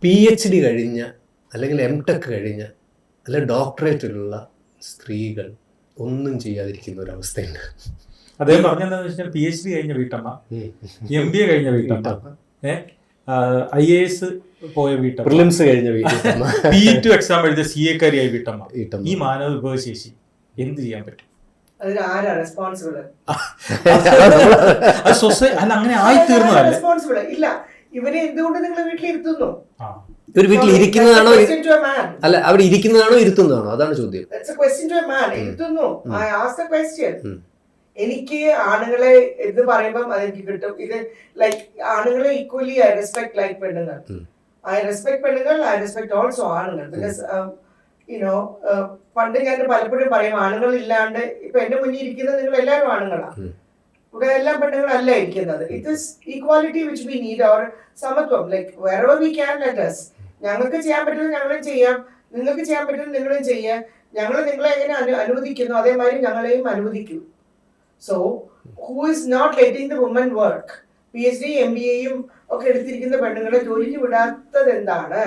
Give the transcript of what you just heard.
PhD കഴിഞ്ഞ അല്ലെങ്കിൽ M.Tech കഴിഞ്ഞ അല്ലെങ്കിൽ ഡോക്ടറേറ്റിലുള്ള സ്ത്രീകൾ ഒന്നും ചെയ്യാതിരിക്കുന്ന ഒരു അവസ്ഥയുണ്ട്. അദ്ദേഹം പറഞ്ഞെന്താന്ന് വെച്ചാൽ PhD കഴിഞ്ഞ വീട്ടമ്മ, MBA കഴിഞ്ഞ വീട്ടമ്മ, IAS പോയ വീട്ടമ്മ, പ്രിലിംസ് കഴിഞ്ഞ വീട്ടമ്മ, P2 എക്സാം എഴുതിയ CA-കാരിയായ വീട്ടമ്മ. ഈ മാനവ വിഭവശേഷി എന്ത് ചെയ്യാൻ പറ്റും? അല്ല, അങ്ങനെ ആയി തീർന്നതല്ല. ഇല്ല, ഇവരെ എന്തുകൊണ്ട് നിങ്ങൾ വീട്ടിലിരുത്തുന്നു? ഒരു വീട്ടിൽ ഇരിക്കുന്നതാണോ അല്ല അവിടെ ഇരിക്കുന്നതാണോ ഇരുത്തുന്നതാണോ? അതാണ് ചോദ്യം. എനിക്ക് ആണുങ്ങളെ ഇത് പറയുമ്പം അതെനിക്ക് കിട്ടും. ഇത് ലൈക്ക് ആണുങ്ങളെ ഈക്വലി ഐ റെസ്പെക്ട് ലൈക്ക് പെണ്ണുങ്ങൾ. ഐ റെസ്പെക്ട് പെണ്ണുങ്ങൾ, ഐ റെസ്പെക്ട് ഓൾസോ ആണുങ്ങൾ. ബിക്കോസ് യുനോ പണ്ട് ഞാൻ പലപ്പോഴും പറയും ആണുങ്ങൾ ഇല്ലാണ്ട് ഇപ്പൊ എന്റെ മുന്നിൽ ഇരിക്കുന്നത് നിങ്ങൾ എല്ലാവരും ആണുങ്ങളാണ്. ഇവിടെ എല്ലാം പെണ്ണുങ്ങളല്ല ഇരിക്കുന്നത്. It is equality which we need, or സമത്വം. Like wherever we can, let us. ഞങ്ങൾക്ക് ചെയ്യാൻ പറ്റുന്നത് ഞങ്ങളും ചെയ്യാം, നിങ്ങൾക്ക് ചെയ്യാൻ പറ്റുന്നത് നിങ്ങളും ചെയ്യാം. ഞങ്ങൾ നിങ്ങളെ എങ്ങനെ അനുവദിക്കുന്നു അതേമാതിരി ഞങ്ങളെയും അനുവദിക്കൂ. So who is not letting the woman work? PhD MBA യും ഒക്കെ എടുത്തിരിക്കുന്ന പെണ്ണുങ്ങളെ ജോലിക്ക് വിടാത്തത് എന്താണ്?